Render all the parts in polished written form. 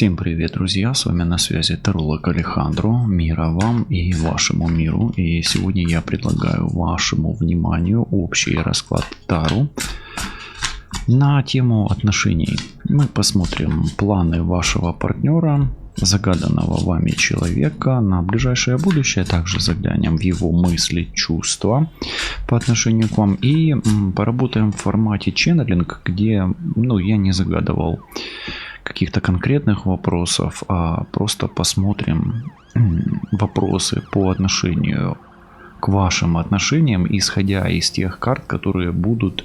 Всем привет, друзья! С вами на связи Таролог Алехандро. Мира вам и вашему миру. И сегодня я предлагаю вашему вниманию общий расклад Таро на тему отношений. Мы посмотрим планы вашего партнера, загаданного вами человека на ближайшее будущее. Также заглянем в его мысли, чувства по отношению к вам. И поработаем в формате ченнелинг, где я не загадывал каких-то конкретных вопросов, а просто посмотрим вопросы по отношению к вашим отношениям, исходя из тех карт, которые будут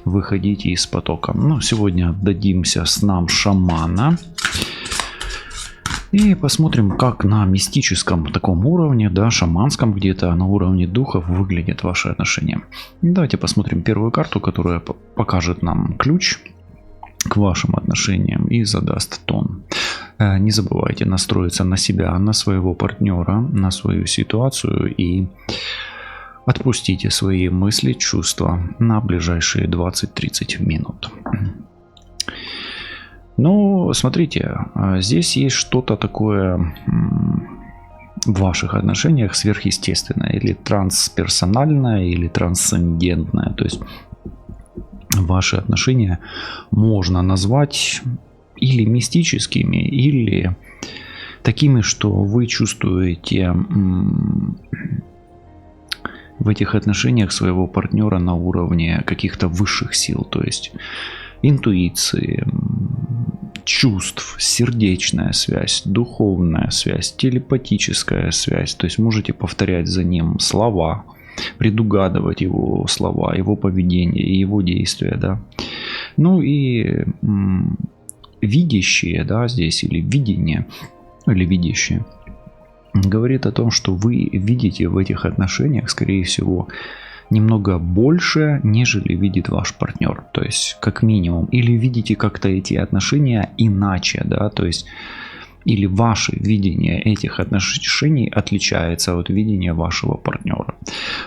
выходить из потока. Сегодня отдадимся снам шамана и посмотрим, как на мистическом таком уровне, шаманском где-то, на уровне духов выглядят ваши отношения. Давайте посмотрим первую карту, которая покажет нам ключ к вашим отношениям и задаст тон. Не забывайте настроиться на себя, на своего партнера, на свою ситуацию и отпустите свои мысли, чувства на ближайшие 20-30 минут. Смотрите, здесь есть что-то такое в ваших отношениях сверхъестественное, или трансперсональное, или трансцендентное. То есть ваши отношения можно назвать или мистическими, или такими, что вы чувствуете в этих отношениях своего партнера на уровне каких-то высших сил, то есть интуиции, чувств, сердечная связь, духовная связь, телепатическая связь. То есть можете повторять за ним слова, предугадывать его слова, его поведение и его действия, и видящие, здесь, или видение, или видящие, говорит о том, что вы видите в этих отношениях, скорее всего, немного больше, нежели видит ваш партнер. То есть, как минимум, или видите как-то эти отношения иначе, то есть, или ваше видение этих отношений отличается от видения вашего партнера.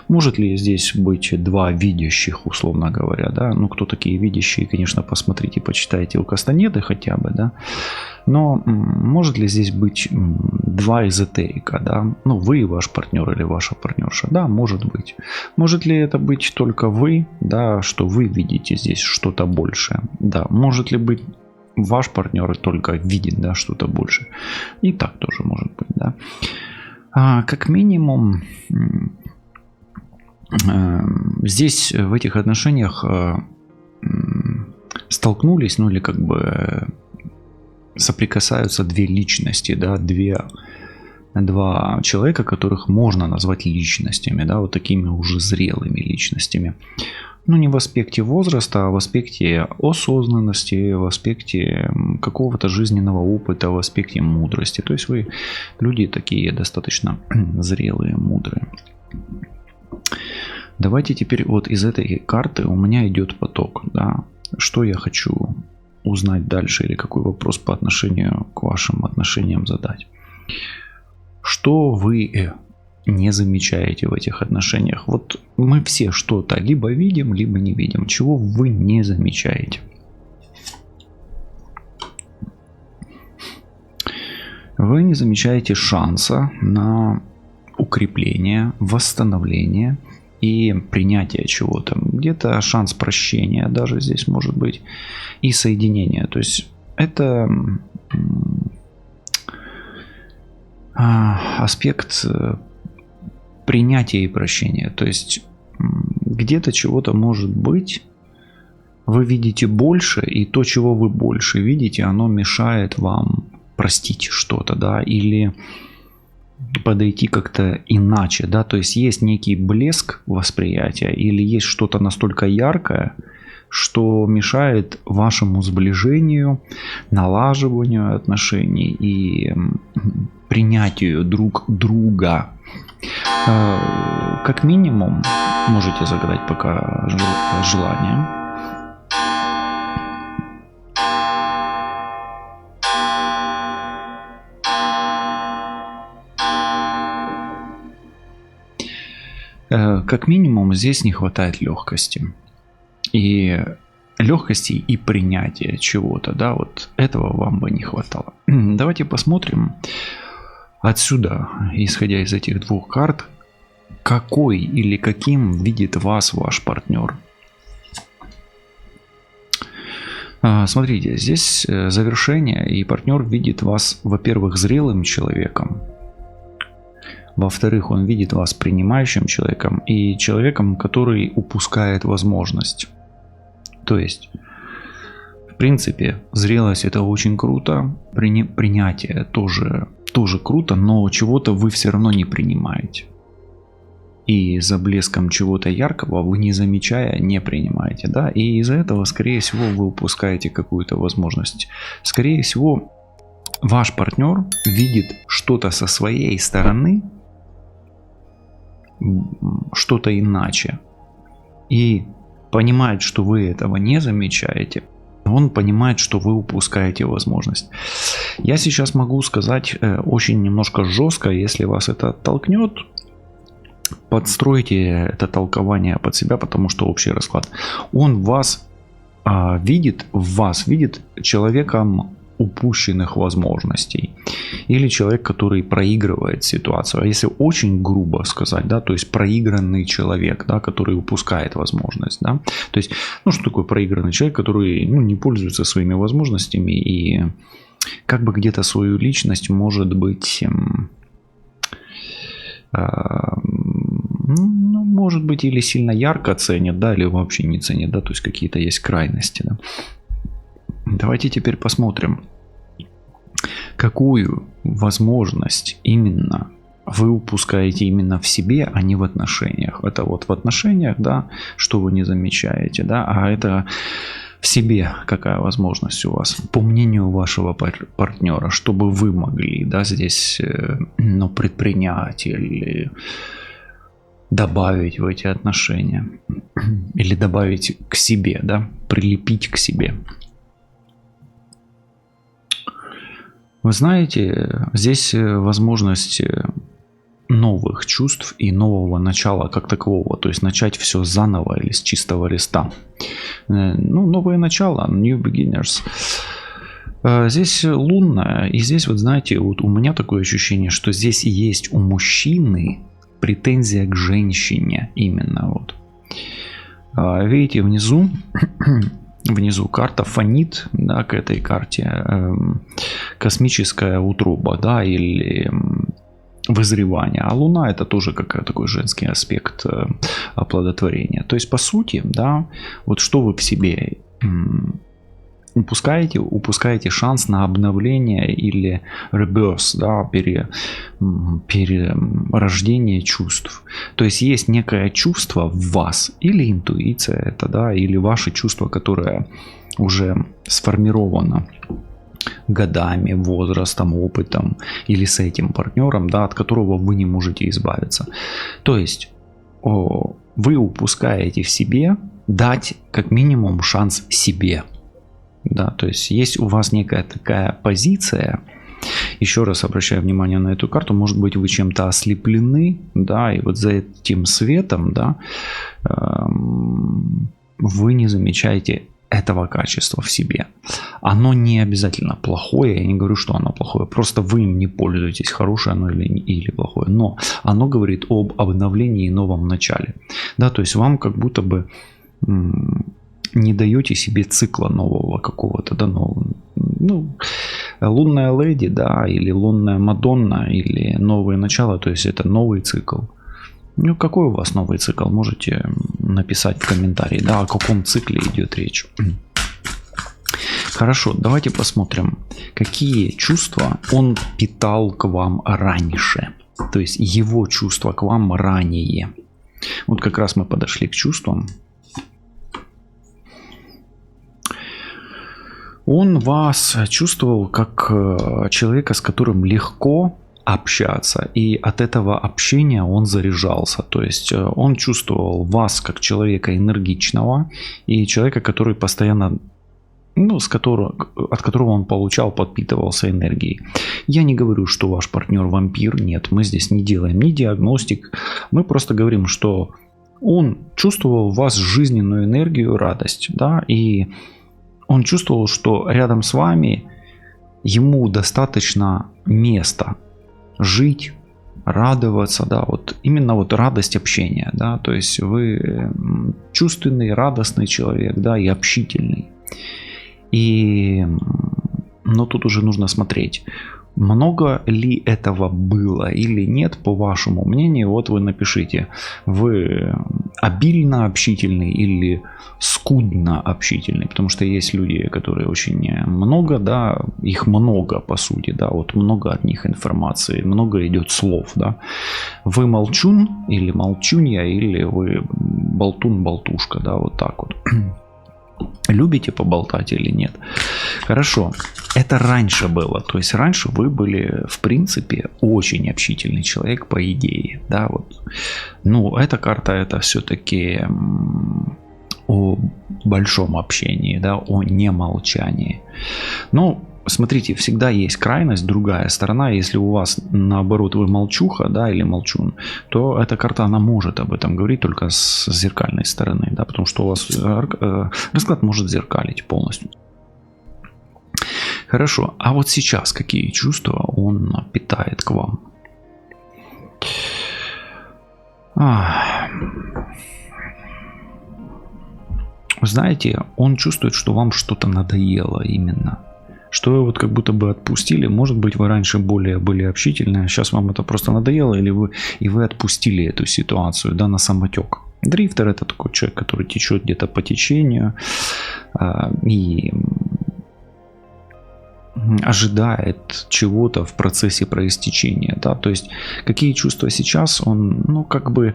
Может ли здесь быть два видящих, условно говоря, кто такие видящие, конечно, посмотрите, почитайте у Кастанеды хотя бы, но может ли здесь быть два эзотерика, вы и ваш партнер или ваша партнерша, может быть. Может ли это быть только вы, что вы видите здесь что-то большее, может ли быть ваш партнер только видит, что-то больше. И так тоже может быть, Как минимум, здесь в этих отношениях столкнулись, или соприкасаются две личности, два человека, которых можно назвать личностями, такими уже зрелыми личностями. Не в аспекте возраста, а в аспекте осознанности, в аспекте какого-то жизненного опыта, в аспекте мудрости. То есть вы люди такие достаточно зрелые, мудрые. Давайте теперь из этой карты у меня идет поток. Что я хочу узнать дальше, или какой вопрос по отношению к вашим отношениям задать. Что вы не замечаете в этих отношениях? Мы все что-то либо видим, либо не видим. Чего вы не замечаете? Вы не замечаете шанса на укрепление, восстановление и принятие чего-то. Где-то шанс прощения даже здесь может быть. И соединения. То есть это аспект принятия и прощения. То есть где-то чего-то может быть, вы видите больше, и то, чего вы больше видите, оно мешает вам простить что-то, или подойти как-то иначе, то есть есть некий блеск восприятия, или есть что-то настолько яркое, что мешает вашему сближению, налаживанию отношений и принятию друг друга. Как минимум, можете загадать пока желание. Как минимум, здесь не хватает легкости. И легкости и принятия чего-то, да, вот этого вам бы не хватало. Давайте посмотрим отсюда, исходя из этих двух карт, какой или каким видит вас ваш партнер. Смотрите, здесь завершение, и партнер видит вас, во-первых, зрелым человеком, во-вторых, он видит вас принимающим человеком и человеком, который упускает возможность. То есть, в принципе, зрелость — это очень круто, принятие тоже круто, но чего-то вы все равно не принимаете. И за блеском чего-то яркого вы, не замечая, не принимаете, да, и из-за этого, скорее всего, вы упускаете какую-то возможность. Скорее всего, ваш партнер видит что-то со своей стороны, что-то иначе, и понимает, что вы этого не замечаете. Он понимает, что вы упускаете возможность. Я сейчас могу сказать очень немножко жестко, если вас это оттолкнет, подстройте это толкование под себя, потому что общий расклад. Он вас видит человеком упущенных возможностей, или человек, который проигрывает ситуацию. А если очень грубо сказать, да, то есть проигранный человек, да, который упускает возможность, да, то есть, что такое проигранный человек, который, не пользуется своими возможностями и как бы где-то свою личность, может быть, может быть, или сильно ярко ценит, да, или вообще не ценит, да, то есть какие-то есть крайности, да. Давайте теперь посмотрим, какую возможность именно вы упускаете именно в себе, а не в отношениях. Это вот в отношениях, да, что вы не замечаете, да, а это в себе какая возможность у вас, по мнению вашего партнера, чтобы вы могли, да, здесь, предпринять или добавить в эти отношения, или добавить к себе, да, прилепить к себе. Вы знаете, здесь возможность новых чувств и нового начала как такового, то есть начать все заново или с чистого листа. Новое начало, new beginners. Здесь лунная, и здесь, вот знаете, вот у меня такое ощущение, что здесь есть у мужчины претензия к женщине именно вот. Видите, внизу карта фонит, да, к этой карте космическая утроба, да, или вызревание. А Луна — это тоже такой женский аспект оплодотворения. То есть, по сути, да, вот что вы в себе упускаете шанс на обновление или rebirth, да, перерождение чувств. То есть есть некое чувство в вас, или интуиция это, да, или ваше чувство, которое уже сформировано годами, возрастом, опытом, или с этим партнером, да, от которого вы не можете избавиться. То есть вы упускаете в себе дать как минимум шанс себе. Да, то есть у вас некая такая позиция. Еще раз обращаю внимание на эту карту. Может быть, вы чем-то ослеплены, да, и вот за этим светом, да, вы не замечаете этого качества в себе. Оно не обязательно плохое, я не говорю, что оно плохое, просто вы им не пользуетесь, хорошее оно или плохое, но оно говорит об обновлении и новом начале. Да, то есть вам как будто бы не даете себе цикла нового какого-то, да, лунная леди, да, или лунная Мадонна, или новое начало, то есть это новый цикл. Какой у вас новый цикл? Можете написать в комментарии, да, о каком цикле идет речь. Хорошо, давайте посмотрим, какие чувства он питал к вам раньше. То есть его чувства к вам ранее. Вот как раз мы подошли к чувствам. Он вас чувствовал как человека, с которым легко общаться, и от этого общения он заряжался. То есть он чувствовал вас как человека энергичного и человека, который постоянно, от которого он подпитывался энергией. Я не говорю, что ваш партнер вампир, нет, мы здесь не делаем ни диагностик, мы просто говорим, что он чувствовал в вас жизненную энергию, радость, да, и он чувствовал, что рядом с вами ему достаточно места жить, радоваться, да, вот именно вот радость общения, да, то есть вы чувственный, радостный человек, да, и общительный. Но тут уже нужно смотреть, много ли этого было или нет, по вашему мнению. Вот вы напишите, вы обильно общительный или скудно общительный, потому что есть люди, которые очень много, да, их много по сути, да, вот много от них информации, много идет слов, да. Вы молчун или молчунья, или вы болтун-болтушка, да, вот так вот. Любите поболтать или нет? Хорошо. Это раньше было. То есть раньше вы были, в принципе, очень общительный человек, по идее. Да, вот. Ну, эта карта, это все-таки о большом общении, да, о немолчании. Ну, смотрите, всегда есть крайность, другая сторона. Если у вас, наоборот, вы молчуха, да, или молчун, то эта карта, она может об этом говорить только с зеркальной стороны, да, потому что у вас расклад может зеркалить полностью. Хорошо, а вот сейчас какие чувства он питает к вам? Знаете, он чувствует, что вам что-то надоело именно. Что вы вот как будто бы отпустили. Может быть, вы раньше более были общительны, а сейчас вам это просто надоело, или вы отпустили эту ситуацию, да, на самотек. Дрифтер — это такой человек, который течет где-то по течению и ожидает чего-то в процессе проистечения, да, то есть какие чувства сейчас он, ну, как бы,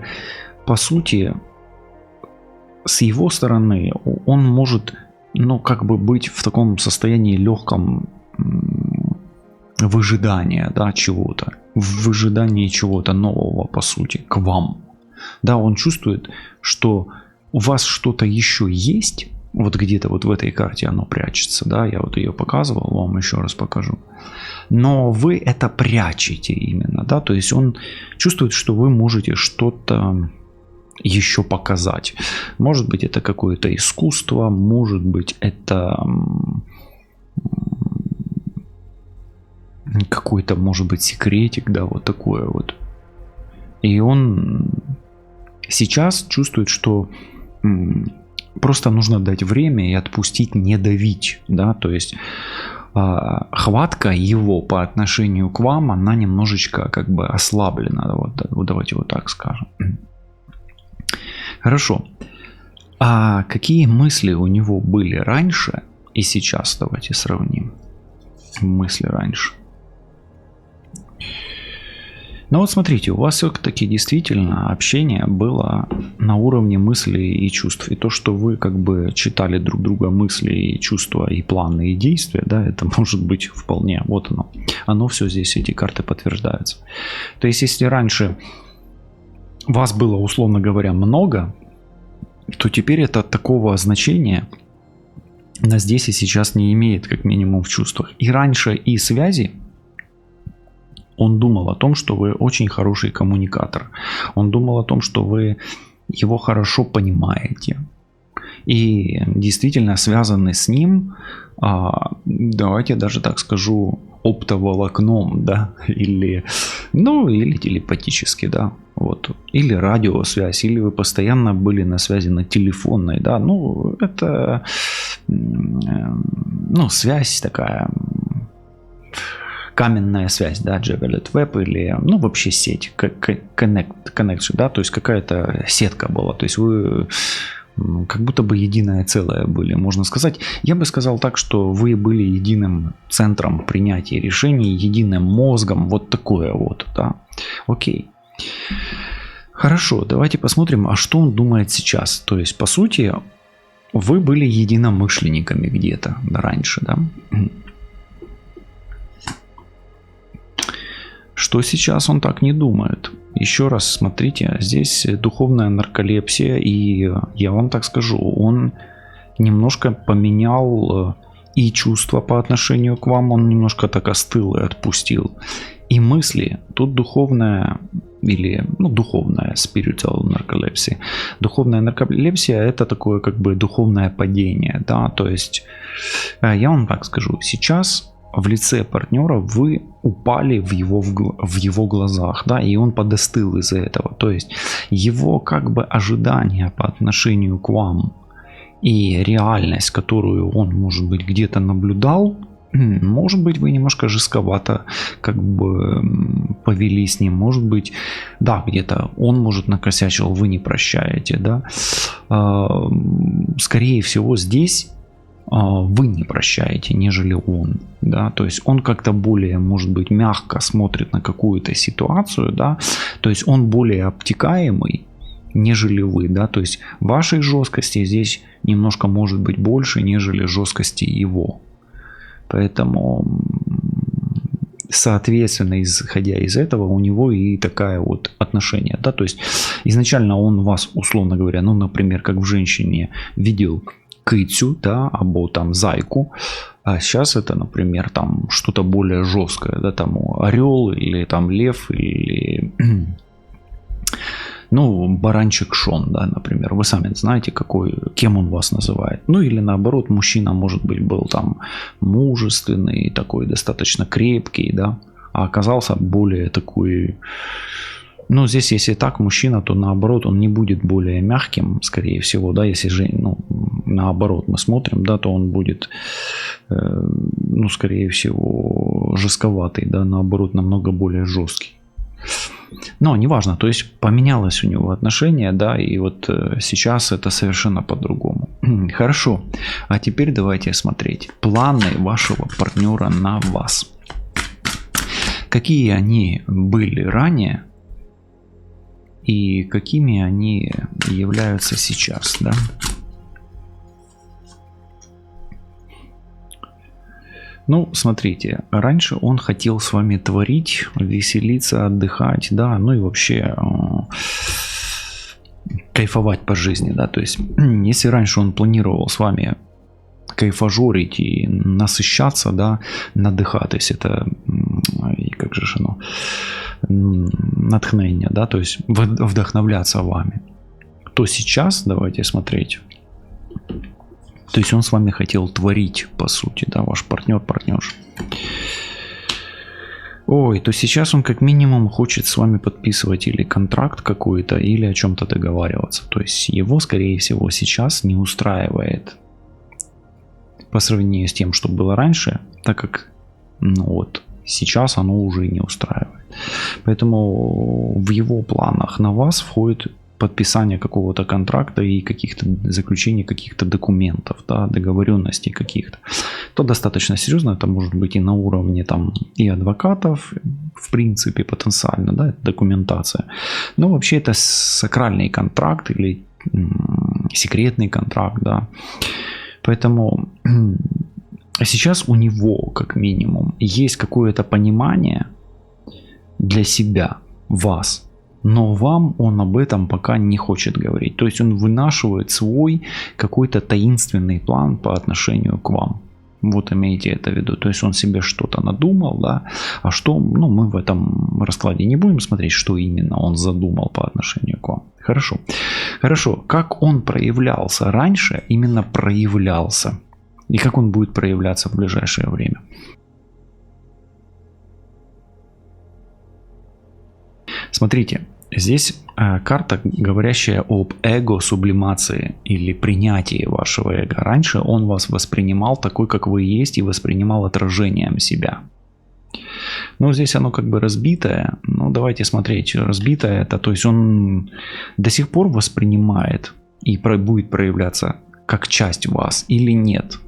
по сути, с его стороны он может, ну, как бы быть в таком состоянии легком выжидания, да, чего-то, в выжидании чего-то нового, по сути, к вам. Да, он чувствует, что у вас что-то еще есть, вот где-то вот в этой карте оно прячется, да, я вот ее показывал, вам еще раз покажу. Но вы это прячете именно, да, то есть он чувствует, что вы можете что-то еще показать. Может быть, это какое-то искусство, может быть, это какой-то, может быть, секретик, да, вот такое вот. И он сейчас чувствует, что просто нужно дать время и отпустить, не давить, да, то есть хватка его по отношению к вам, она немножечко как бы ослаблена, вот давайте вот так скажем. Хорошо. А какие мысли у него были раньше и сейчас? Давайте сравним. Мысли раньше. Ну вот смотрите, у вас все-таки действительно общение было на уровне мыслей и чувств. И то, что вы как бы читали друг друга мысли и чувства, и планы, и действия, да, это может быть вполне. Вот оно. Оно все здесь, эти карты подтверждаются. То есть, если раньше вас было, условно говоря, много, то теперь это такого значения на здесь и сейчас не имеет, как минимум в чувствах. И раньше и связи он думал о том, что вы очень хороший коммуникатор. Он думал о том, что вы его хорошо понимаете. И действительно связаны с ним, давайте даже так скажу, оптоволокном, да, или телепатически, да, вот, или радиосвязь, или вы постоянно были на связи на телефонной, да, ну, это, ну, связь такая, каменная связь, да, Javelet Web, или, ну, вообще сеть, connection, да, то есть какая-то сетка была, то есть вы как будто бы единое целое были, можно сказать. Я бы сказал так, что вы были единым центром принятия решений, единым мозгом, вот такое вот, да. Окей. Хорошо, давайте посмотрим, а что он думает сейчас. То есть, по сути, вы были единомышленниками где-то раньше, да. Что сейчас он так не думает? Еще раз смотрите, здесь духовная нарколепсия, и я вам так скажу, он немножко поменял и чувства по отношению к вам, он немножко так остыл и отпустил. И мысли, тут духовная или духовная spiritual нарколепсия. Духовная нарколепсия — это такое как бы духовное падение, да, то есть я вам так скажу, сейчас в лице партнера вы упали в его глазах, да, и он подостыл из-за этого, то есть его как бы ожидания по отношению к вам и реальность, которую он, может быть, где-то наблюдал, может быть, вы немножко жестковато как бы повели с ним, может быть, да, где-то он, может, накосячил, вы не прощаете, да. Скорее всего, здесь вы не прощаете, нежели он, да, то есть он как-то более, может быть, мягко смотрит на какую-то ситуацию, да, то есть он более обтекаемый, нежели вы, да, то есть вашей жесткости здесь немножко может быть больше, нежели жесткости его. Поэтому, соответственно, исходя из этого, у него и такая вот отношение, да, то есть изначально он вас, условно говоря, например, как в женщине видел кыцю, да, або там зайку, а сейчас это, например, там что-то более жесткое, да, там орел или там лев или баранчик Шон, да, например, вы сами знаете, кем он вас называет. Или наоборот, мужчина, может быть, был там мужественный, такой достаточно крепкий, да, а оказался более такой, здесь, если так, мужчина, то наоборот, он не будет более мягким, скорее всего, да, если же, наоборот мы смотрим, да, то он будет, скорее всего, жестковатый, да, наоборот, намного более жесткий. Но неважно, то есть поменялось у него отношение, да, и вот сейчас это совершенно по-другому. Хорошо, а теперь давайте смотреть планы вашего партнера на вас. Какие они были ранее и какими они являются сейчас, да? Смотрите, раньше он хотел с вами творить, веселиться, отдыхать, да, и вообще кайфовать по жизни, да, то есть если раньше он планировал с вами кайфажорить и насыщаться, да, надыхать, то есть это, как же оно, натхнение, да, то есть вдохновляться вами, то сейчас давайте смотреть. То есть он с вами хотел творить, по сути, да, ваш партнерша. То сейчас он как минимум хочет с вами подписывать или контракт какой-то, или о чем-то договариваться. То есть его, скорее всего, сейчас не устраивает по сравнению с тем, что было раньше, так как, сейчас оно уже не устраивает. Поэтому в его планах на вас входит подписание какого-то контракта и каких-то заключений каких-то документов, да, договоренностей каких-то. То достаточно серьезно, это может быть и на уровне там и адвокатов, в принципе, потенциально, да, это документация. Но вообще это сакральный контракт или секретный контракт, да. Поэтому сейчас у него, как минимум, есть какое-то понимание для себя, вас, но вам он об этом пока не хочет говорить. То есть он вынашивает свой какой-то таинственный план по отношению к вам. Вот имейте это в виду. То есть он себе что-то надумал, да, а что, мы в этом раскладе не будем смотреть, что именно он задумал по отношению к вам. Хорошо. Хорошо. Как он проявлялся раньше, именно проявлялся. И как он будет проявляться в ближайшее время. Смотрите, здесь карта, говорящая об эго-сублимации или принятии вашего эго. Раньше он вас воспринимал такой, как вы есть, и воспринимал отражением себя. Но здесь оно как бы разбитое. Давайте смотреть. Разбитое это, то есть он до сих пор воспринимает и будет проявляться как часть вас или нет.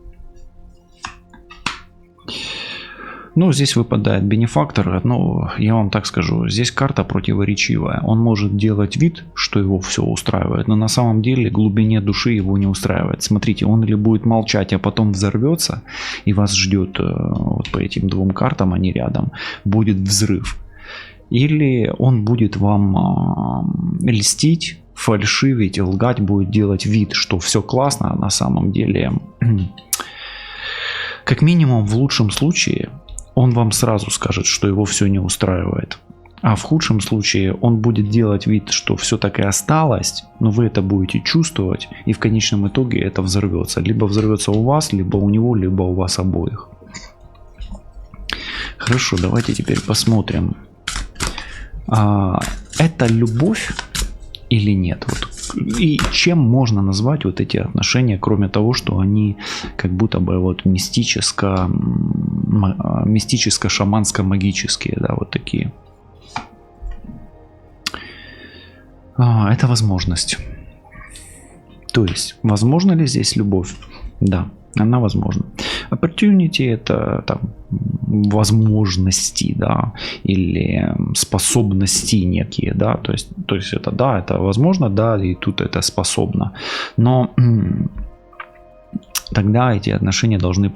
Здесь выпадает бенефактор, но я вам так скажу, здесь карта противоречивая. Он может делать вид, что его все устраивает, но на самом деле в глубине души его не устраивает. Смотрите, он или будет молчать, а потом взорвется, и вас ждет, вот по этим двум картам, они рядом, будет взрыв. Или он будет вам льстить, фальшивить, лгать, будет делать вид, что все классно, а на самом деле, как минимум в лучшем случае, он вам сразу скажет, что его все не устраивает. А в худшем случае он будет делать вид, что все так и осталось, но вы это будете чувствовать, и в конечном итоге это взорвется. Либо взорвется у вас, либо у него, либо у вас обоих. Хорошо, давайте теперь посмотрим. Это любовь или нет? Вот. И чем можно назвать вот эти отношения, кроме того, что они как будто бы вот мистическо-шаманско-магические, да, вот такие. Это возможность. То есть, возможно ли здесь любовь? Да, она возможна. Opportunity — это там возможности, да, или способности некие, да, то есть это да, это возможно, да, и тут это способно. Но тогда эти отношения должны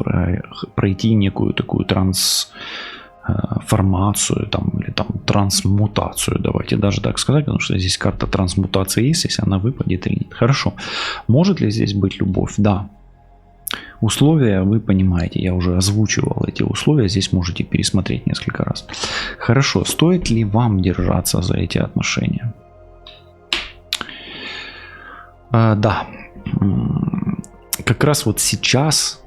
пройти некую такую трансформацию там, или там трансмутацию, давайте даже так сказать, потому что здесь карта трансмутации есть, если она выпадет или нет. Хорошо. Может ли здесь быть любовь? Да. Условия вы понимаете, я уже озвучивал эти условия, здесь можете пересмотреть несколько раз. Хорошо. Стоит ли вам держаться за эти отношения? Да. Как раз вот сейчас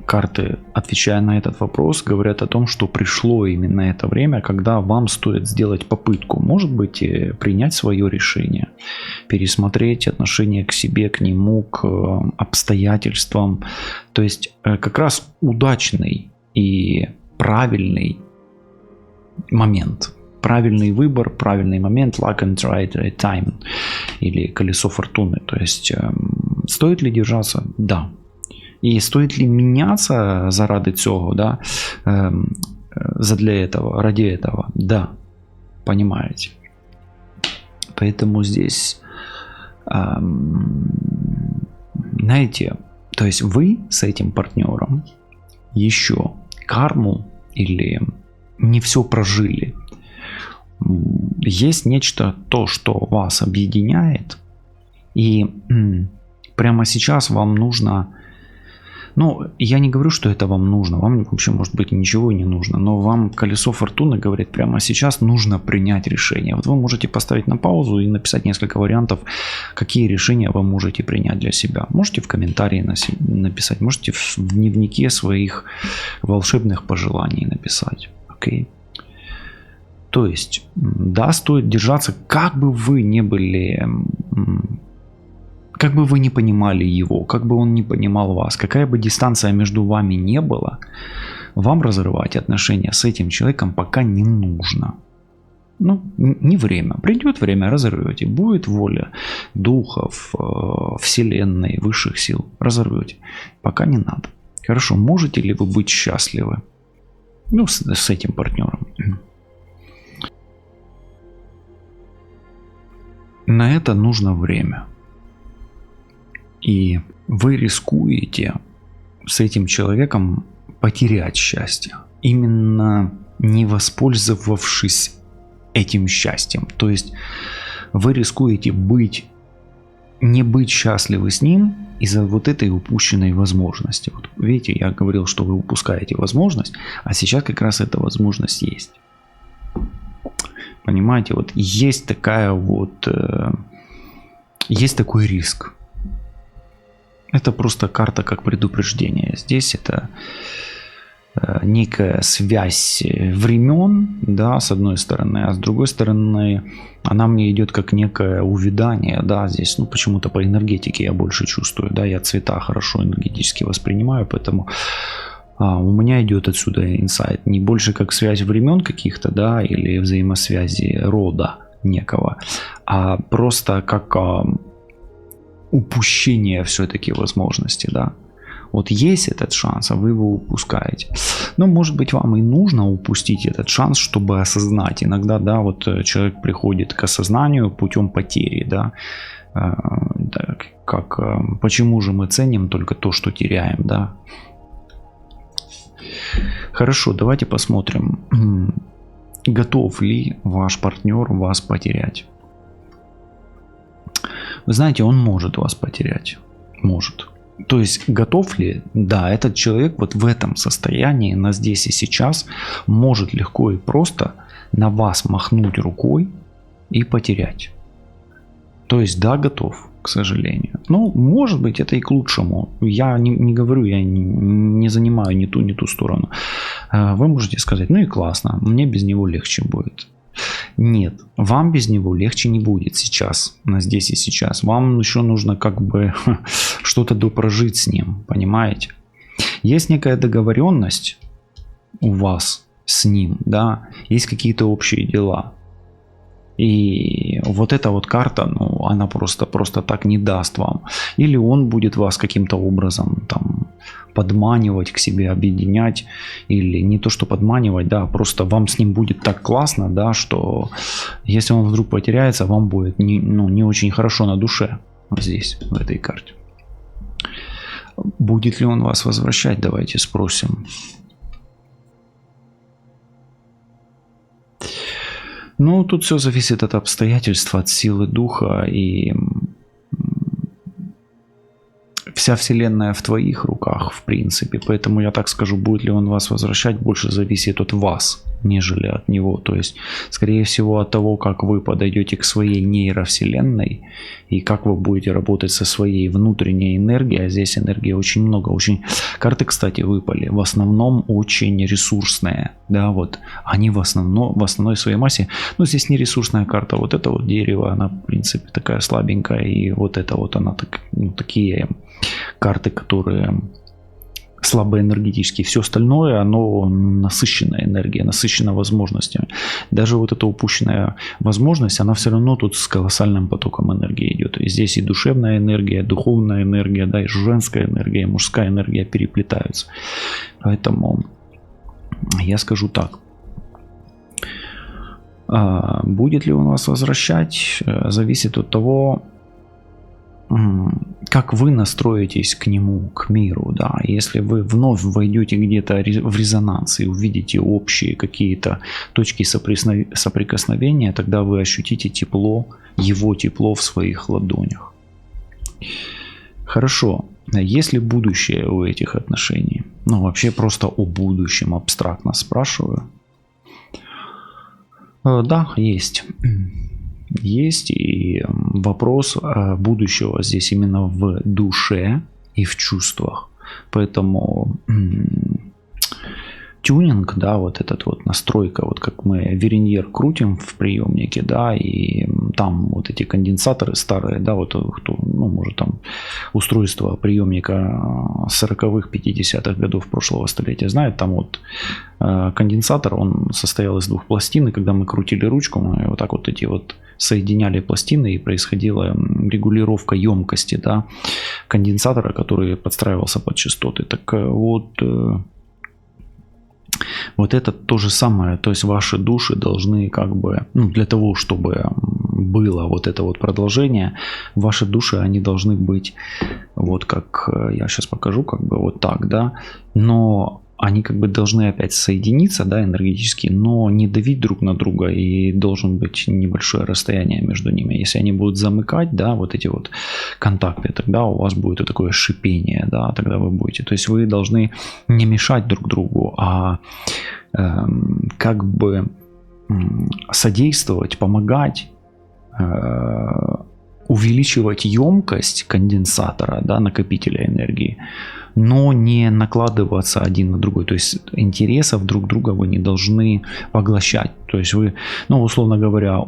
карты, отвечая на этот вопрос, говорят о том, что пришло именно это время, когда вам стоит сделать попытку, может быть, принять свое решение, пересмотреть отношение к себе, к нему, к обстоятельствам. То есть как раз удачный и правильный момент. Правильный выбор, правильный момент, luck and right time, или колесо фортуны. То есть стоит ли держаться? Да. И стоит ли меняться заради цього, да, ради этого? Да, понимаете. Поэтому здесь, знаете, то есть вы с этим партнером еще карму или не все прожили. Есть нечто, то, что вас объединяет, и прямо сейчас вам нужно... Ну, я не говорю, что это вам нужно, вам вообще, может быть, ничего и не нужно, но вам колесо фортуны говорит, прямо сейчас нужно принять решение. Вот вы можете поставить на паузу и написать несколько вариантов, какие решения вы можете принять для себя. Можете в комментарии написать, можете в дневнике своих волшебных пожеланий написать. Окей? То есть, да, стоит держаться, как бы вы не были... Как бы вы не понимали его, как бы он не понимал вас, какая бы дистанция между вами не была, вам разрывать отношения с этим человеком пока не нужно. Ну, не время. Придет время, разорвете. Будет воля духов, вселенной, высших сил. Разорвете. Пока не надо. Хорошо, можете ли вы быть счастливы? Ну, с этим партнером. На это нужно время. И вы рискуете с этим человеком потерять счастье, именно не воспользовавшись этим счастьем. То есть вы рискуете не быть счастливы с ним из-за вот этой упущенной возможности. Вот видите, я говорил, что вы упускаете возможность, а сейчас как раз эта возможность есть. Понимаете, вот есть есть такой риск. Это просто карта как предупреждение. Здесь это некая связь времен, да, с одной стороны, а с другой стороны она мне идет как некое увядание, да, здесь, ну, почему-то по энергетике я больше чувствую, да, я цвета хорошо энергетически воспринимаю, поэтому у меня идет отсюда инсайт, не больше как связь времен каких-то, да, или взаимосвязи рода некого, а просто как упущение все-таки возможности, да. Вот есть этот шанс, а вы его упускаете. Но, может быть, вам и нужно упустить этот шанс, чтобы осознать. Иногда, да, вот человек приходит к осознанию путем потери, да. Почему же мы ценим только то, что теряем, да. Хорошо, давайте посмотрим, готов ли ваш партнер вас потерять. Вы знаете, он может вас потерять. Может. То есть, готов ли? Да, этот человек вот в этом состоянии, на здесь и сейчас, может легко и просто на вас махнуть рукой и потерять. То есть, да, готов, к сожалению. Ну, может быть, это и к лучшему. Я не говорю, я не занимаю ни ту сторону. Вы можете сказать, ну и классно, мне без него легче будет. Нет, вам без него легче не будет сейчас, здесь и сейчас. Вам еще нужно как бы что-то допрожить с ним, понимаете? Есть некая договоренность у вас с ним, да, есть какие-то общие дела. И вот эта вот карта, ну, она просто так не даст вам. Или он будет вас каким-то образом там подманивать к себе, объединять. Или не то, что подманивать, да, просто вам с ним будет так классно, да, что если он вдруг потеряется, вам будет не очень хорошо на душе здесь, в этой карте. Будет ли он вас возвращать, давайте спросим. Ну, тут все зависит от обстоятельств, от силы духа, и вся вселенная в твоих руках, в принципе. Поэтому я так скажу, будет ли он вас возвращать, больше зависит от вас, нежели от него. То есть, скорее всего, от того, как вы подойдете к своей нейровселенной и как вы будете работать со своей внутренней энергией. А здесь энергии очень много. Очень... Карты, кстати, выпали. В основном очень ресурсные. Да, вот. Они в основной своей массе. Но здесь не ресурсная карта. Вот это вот дерево, она, в принципе, такая слабенькая. И вот это вот она такие карты, которые слабоэнергетические. Все остальное, оно насыщенная энергия, насыщена возможностями. Даже вот эта упущенная возможность, она все равно тут с колоссальным потоком энергии идет. И здесь и душевная энергия, духовная энергия, да, и женская энергия, и мужская энергия переплетаются. Поэтому я скажу так. Будет ли он вас возвращать, зависит от того, как вы настроитесь к нему, к миру, да. Если вы вновь войдете где-то в резонанс и увидите общие какие-то точки соприкосновения, тогда вы ощутите тепло, его тепло в своих ладонях. Хорошо. Есть ли будущее у этих отношений? Ну, вообще просто о будущем абстрактно спрашиваю. Да, есть. Есть, и вопрос будущего здесь именно в душе и в чувствах. Поэтому тюнинг, да, вот этот вот настройка, вот как мы вериньер крутим в приемнике, да, и там вот эти конденсаторы старые, да, вот кто, ну, может там устройство приемника 40-х, 50-х годов прошлого столетия знает, там вот конденсатор, он состоял из двух пластин, и когда мы крутили ручку, мы вот так вот эти вот соединяли пластины, и происходила регулировка емкости, да, конденсатора, который подстраивался под частоты. Так вот это то же самое, то есть ваши души должны как бы, ну, для того, чтобы было вот это вот продолжение, ваши души, они должны быть вот как, я сейчас покажу, как бы вот так, да, но они как бы должны опять соединиться, да, энергетически, но не давить друг на друга, и должен быть небольшое расстояние между ними. Если они будут замыкать, да, вот эти вот контакты, тогда у вас будет такое шипение, да, тогда вы будете. То есть вы должны не мешать друг другу, а как бы содействовать, помогать, увеличивать емкость конденсатора, да, накопителя энергии, но не накладываться один на другой. То есть интересов друг друга вы не должны поглощать. То есть вы, ну, условно говоря,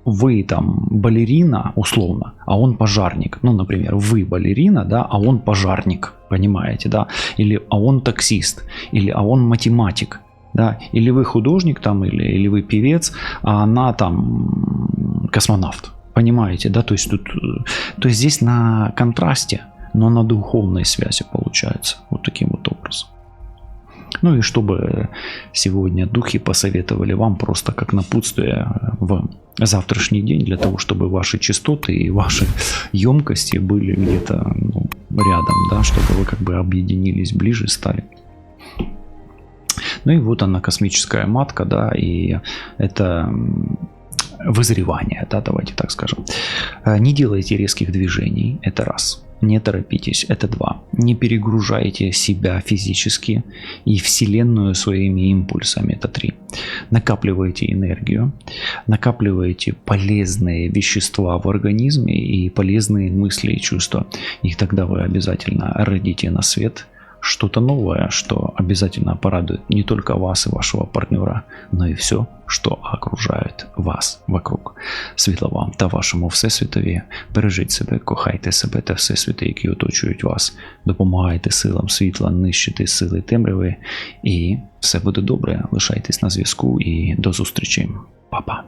вы там балерина, условно, а он пожарник. Ну, например, вы балерина, да, а он пожарник, понимаете, да? Или а он таксист, или а он математик, да? Или вы художник там, или вы певец, а она там космонавт. Понимаете, да? То есть тут, то есть здесь на контрасте, но на духовной связи получается. Вот таким вот образом. Ну и чтобы сегодня духи посоветовали вам просто как напутствие в завтрашний день, для того, чтобы ваши частоты и ваши емкости были где-то, ну, рядом, да, чтобы вы как бы объединились, ближе стали. Ну и вот она, космическая матка, да, и это вызревание, да, давайте так скажем. Не делайте резких движений, это раз. Не торопитесь, это 2. Не перегружайте себя физически и вселенную своими импульсами, это 3. Накапливайте энергию, накапливайте полезные вещества в организме и полезные мысли и чувства. И тогда вы обязательно родите на свет что-то новое, что обязательно порадует не только вас и вашого партнера, но і все, що окружає вас вокруг. Світла вам та вашому всесвітові. Бережіть себе, кохайте себе та всесвіти, які оточують вас. Допомагайте силам світла нищити сили темряви. І все буде добре. Лишайтесь на зв'язку і до зустрічі. Па-па.